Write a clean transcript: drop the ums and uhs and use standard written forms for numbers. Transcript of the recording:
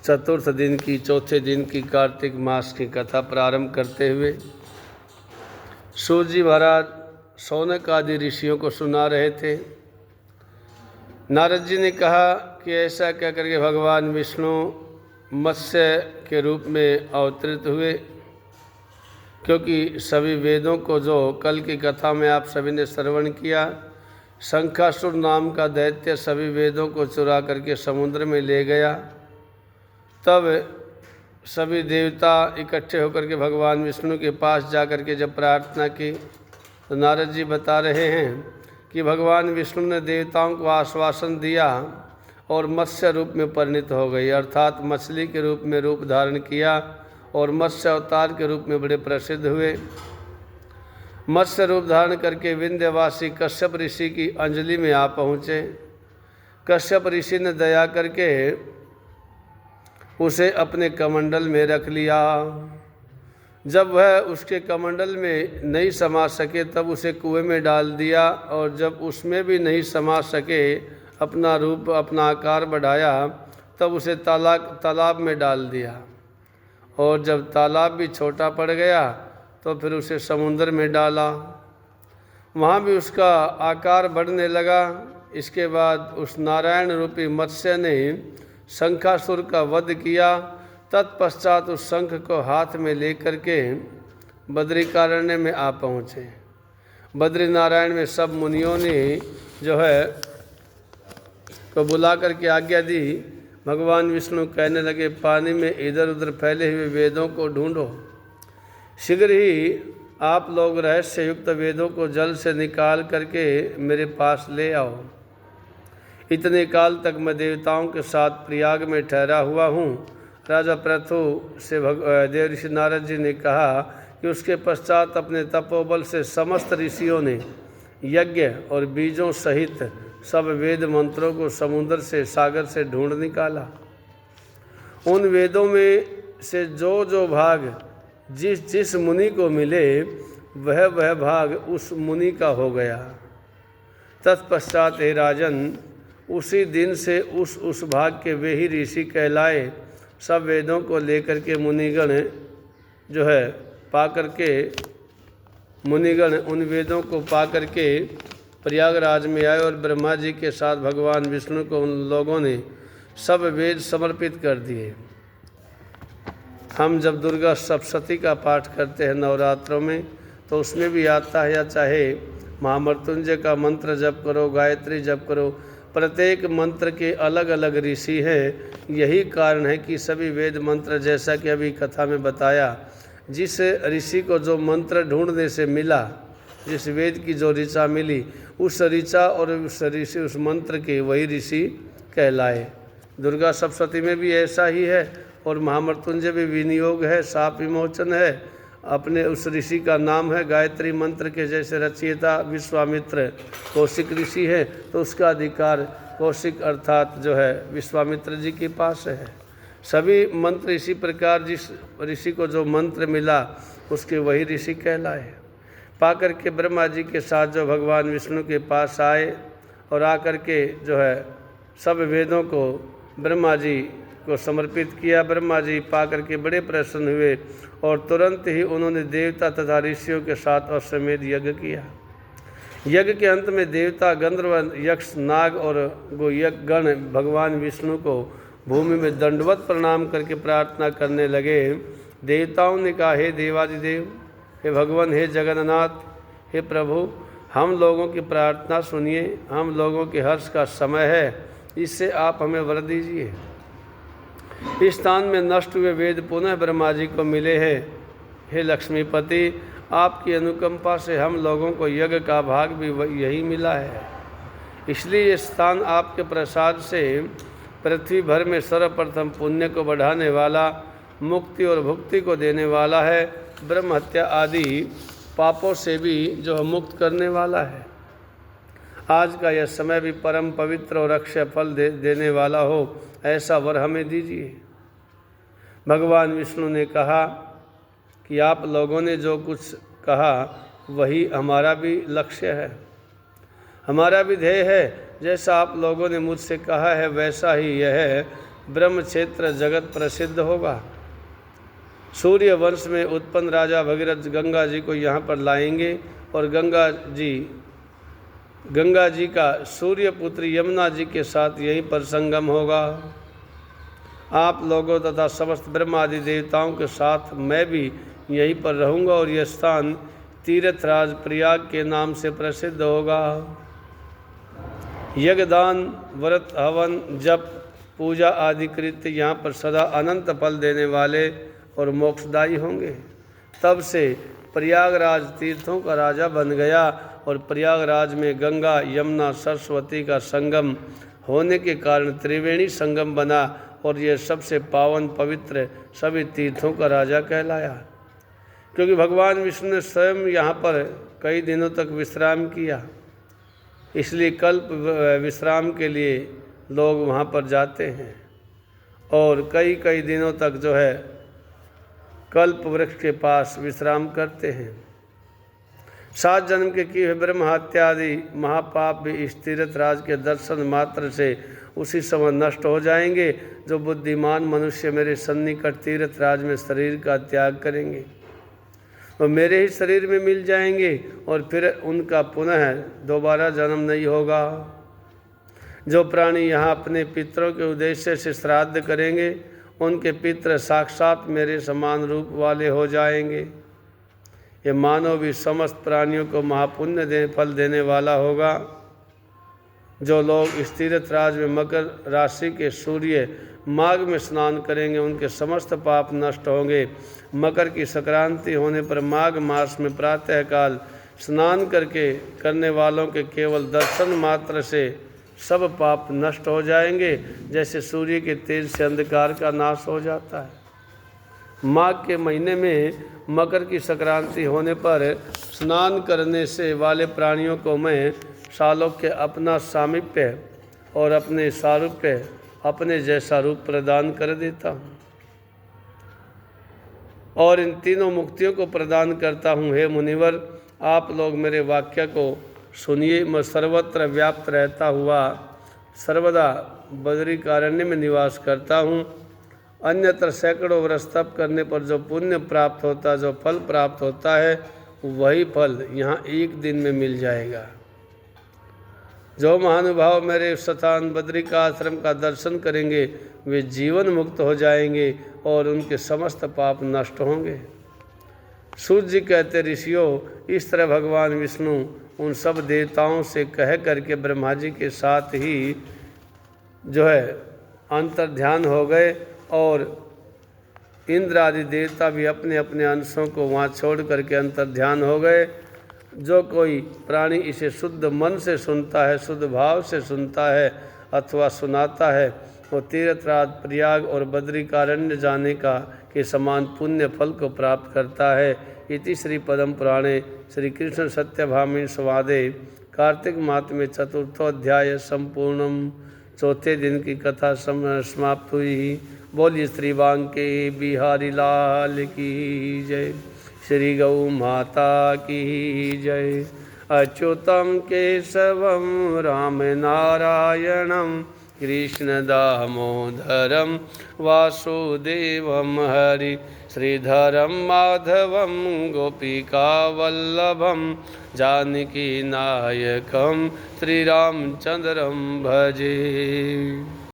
चतुर्थ दिन की चौथे दिन की कार्तिक मास की कथा प्रारंभ करते हुए सूत जी महाराज शौनक आदि ऋषियों को सुना रहे थे। नारद जी ने कहा कि ऐसा कह करके भगवान विष्णु मत्स्य के रूप में अवतरित हुए, क्योंकि सभी वेदों को जो कल की कथा में आप सभी ने श्रवण किया, शंखासुर नाम का दैत्य सभी वेदों को चुरा करके समुद्र में ले गया। तब सभी देवता इकट्ठे होकर के भगवान विष्णु के पास जा कर के जब प्रार्थना की, तो नारद जी बता रहे हैं कि भगवान विष्णु ने देवताओं को आश्वासन दिया और मत्स्य रूप में परिणित हो गई, अर्थात मछली के रूप में रूप धारण किया और मत्स्य अवतार के रूप में बड़े प्रसिद्ध हुए। मत्स्य रूप धारण करके विंध्यवासी कश्यप ऋषि की अंजलि में आ पहुँचे। कश्यप ऋषि ने दया करके उसे अपने कमंडल में रख लिया। जब वह उसके कमंडल में नहीं समा सके तब उसे कुएं में डाल दिया, और जब उसमें भी नहीं समा सके, अपना रूप अपना आकार बढ़ाया, तब उसे तालाब में डाल दिया। और जब तालाब भी छोटा पड़ गया तो फिर उसे समुद्र में डाला, वहाँ भी उसका आकार बढ़ने लगा। इसके बाद उस नारायण रूपी मत्स्य ने शंखासुर का वध किया। तत्पश्चात उस शंख को हाथ में लेकर के बद्रिकारण्य में आ पहुँचे। बद्री नारायण में सब मुनियों ने जो है को बुला करके आज्ञा दी। भगवान विष्णु कहने लगे, पानी में इधर उधर फैले हुए वेदों को ढूंढो, शीघ्र ही आप लोग रहस्य युक्त वेदों को जल से निकाल करके मेरे पास ले आओ। इतने काल तक मैं देवताओं के साथ प्रयाग में ठहरा हुआ हूँ। राजा पृथु से देव ऋषि नारद जी ने कहा कि उसके पश्चात अपने तपोबल से समस्त ऋषियों ने यज्ञ और बीजों सहित सब वेद मंत्रों को समुद्र से सागर से ढूंढ निकाला। उन वेदों में से जो जो भाग जिस जिस मुनि को मिले वह भाग उस मुनि का हो गया। तत्पश्चात हे राजन, उसी दिन से उस भाग के वे ही ऋषि कहलाए। सब वेदों को लेकर के मुनिगण जो है पा करके मुनिगण उन वेदों को पा करके प्रयागराज में आए, और ब्रह्मा जी के साथ भगवान विष्णु को उन लोगों ने सब वेद समर्पित कर दिए। हम जब दुर्गा सप्तशती का पाठ करते हैं नवरात्रों में, तो उसमें भी आता है, या चाहे महामृत्युंजय का मंत्र जप करो, गायत्री जप करो, प्रत्येक मंत्र के अलग अलग ऋषि हैं। यही कारण है कि सभी वेद मंत्र, जैसा कि अभी कथा में बताया, जिस ऋषि को जो मंत्र ढूंढने से मिला, जिस वेद की जो ऋचा मिली, उस ऋचा और उस ऋषि उस मंत्र के वही ऋषि कहलाए। दुर्गा सप्तशती में भी ऐसा ही है, और महामृत्युंजय भी विनियोग है, शाप विमोचन है। अपने उस ऋषि का नाम है गायत्री मंत्र के जैसे रचयिता विश्वामित्र कौशिक ऋषि है, तो उसका अधिकार कौशिक अर्थात जो है विश्वामित्र जी के पास है। सभी मंत्र इसी प्रकार जिस ऋषि को जो मंत्र मिला उसके वही ऋषि कहलाए। पाकर के ब्रह्मा जी के साथ जो भगवान विष्णु के पास आए, और आकर के जो है सब वेदों को ब्रह्मा जी को समर्पित किया। ब्रह्मा जी पा करके बड़े प्रसन्न हुए, और तुरंत ही उन्होंने देवता तथा ऋषियों के साथ अश्वमेध यज्ञ किया। यज्ञ के अंत में देवता, गंधर्व, यक्ष, नाग और गोयज्ञगण भगवान विष्णु को भूमि में दंडवत प्रणाम करके प्रार्थना करने लगे। देवताओं ने कहा, हे देवादिदेव, हे भगवान, हे जगन्नाथ, हे प्रभु, हम लोगों की प्रार्थना सुनिए। हम लोगों के हर्ष का समय है, इससे आप हमें वर दीजिए। इस स्थान में नष्ट हुए वेद पुनः ब्रह्मा जी को मिले हैं। हे लक्ष्मीपति, आपकी अनुकंपा से हम लोगों को यज्ञ का भाग भी यही मिला है, इसलिए ये स्थान आपके प्रसाद से पृथ्वी भर में सर्वप्रथम पुण्य को बढ़ाने वाला, मुक्ति और भुक्ति को देने वाला है, ब्रह्म हत्या आदि पापों से भी जो मुक्त करने वाला है। आज का यह समय भी परम पवित्र और अक्षय फल देने वाला हो, ऐसा वर हमें दीजिए। भगवान विष्णु ने कहा कि आप लोगों ने जो कुछ कहा वही हमारा भी लक्ष्य है, हमारा भी ध्येय है। जैसा आप लोगों ने मुझसे कहा है वैसा ही यह ब्रह्म क्षेत्र जगत प्रसिद्ध होगा। सूर्य वंश में उत्पन्न राजा भगीरथ गंगा जी को यहाँ पर लाएंगे और गंगा जी का सूर्य पुत्री यमुना जी के साथ यहीं पर संगम होगा। आप लोगों तथा समस्त ब्रह्म आदि देवताओं के साथ मैं भी यहीं पर रहूँगा और यह स्थान तीर्थराज प्रयाग के नाम से प्रसिद्ध होगा। यज्ञदान व्रत हवन जप पूजा आदि कृत्य यहाँ पर सदा अनंत फल देने वाले और मोक्षदायी होंगे। तब से प्रयागराज तीर्थों का राजा बन गया और प्रयागराज में गंगा यमुना सरस्वती का संगम होने के कारण त्रिवेणी संगम बना और यह सबसे पावन पवित्र सभी तीर्थों का राजा कहलाया। क्योंकि भगवान विष्णु ने स्वयं यहाँ पर कई दिनों तक विश्राम किया, इसलिए कल्प विश्राम के लिए लोग वहाँ पर जाते हैं और कई कई दिनों तक जो है कल्प वृक्ष के पास विश्राम करते हैं। 7 जन्म के किए हुए ब्रह्म हत्या आदि महापाप भी इस तीर्थराज के दर्शन मात्र से उसी समय नष्ट हो जाएंगे। जो बुद्धिमान मनुष्य मेरे सन्निकट तीर्थराज में शरीर का त्याग करेंगे वो मेरे ही शरीर में मिल जाएंगे और फिर उनका पुनः दोबारा जन्म नहीं होगा। जो प्राणी यहाँ अपने पितरों के उद्देश्य से श्राद्ध करेंगे उनके पितृ साक्षात मेरे समान रूप वाले हो जाएंगे। ये मानव भी समस्त प्राणियों को महापुण्य फल देने वाला होगा। जो लोग इस तीर्थराज में मकर राशि के सूर्य माघ में स्नान करेंगे उनके समस्त पाप नष्ट होंगे। मकर की संक्रांति होने पर माघ मास में प्रातःकाल स्नान करने वालों के केवल दर्शन मात्र से सब पाप नष्ट हो जाएंगे, जैसे सूर्य के तेज से अंधकार का नाश हो जाता है। माघ के महीने में मकर की संक्रांति होने पर स्नान करने से वाले प्राणियों को मैं सालोक्य अपना सामीप्य और अपने सारूप्य अपने जैसा रूप प्रदान कर देता हूँ और इन तीनों मुक्तियों को प्रदान करता हूँ। हे मुनिवर, आप लोग मेरे वाक्य को सुनिए। मैं सर्वत्र व्याप्त रहता हुआ सर्वदा बदरिकारण्य में निवास करता हूँ। अन्यत्र सैकड़ों वर्ष तप करने पर जो पुण्य प्राप्त होता है, जो फल प्राप्त होता है, वही फल यहाँ एक दिन में मिल जाएगा। जो महानुभाव मेरे स्थान बद्रिकाश्रम का दर्शन करेंगे वे जीवन मुक्त हो जाएंगे और उनके समस्त पाप नष्ट होंगे। सूर्य जी कहते, ऋषियों, इस तरह भगवान विष्णु उन सब देवताओं से कह करके ब्रह्मा जी के साथ ही जो है अंतर्ध्यान हो गए और इंद्र आदि देवता भी अपने अपने अंशों को वहाँ छोड़ करके अंतर्ध्यान हो गए। जो कोई प्राणी इसे शुद्ध मन से सुनता है, शुद्ध भाव से सुनता है अथवा सुनाता है, वो तीर्थराज प्रयाग और बद्रिकारण्य जाने का के समान पुण्य फल को प्राप्त करता है। इति श्री पद्म पुराणे श्री कृष्ण सत्यभामिनी संवादे कार्तिक माह में चतुर्थोध्याय संपूर्णम। चौथे दिन की कथा समाप्त हुई। बोलिए श्री बांके बिहारी लाल की जय। श्री गौ माता की जय। अच्युतम केशवम राम नारायणम कृष्ण दामोदरम वासुदेवम हरि श्रीधरम माधवम गोपिका वल्लभम जानकी नायकम श्रीरामचंद्रम भजे।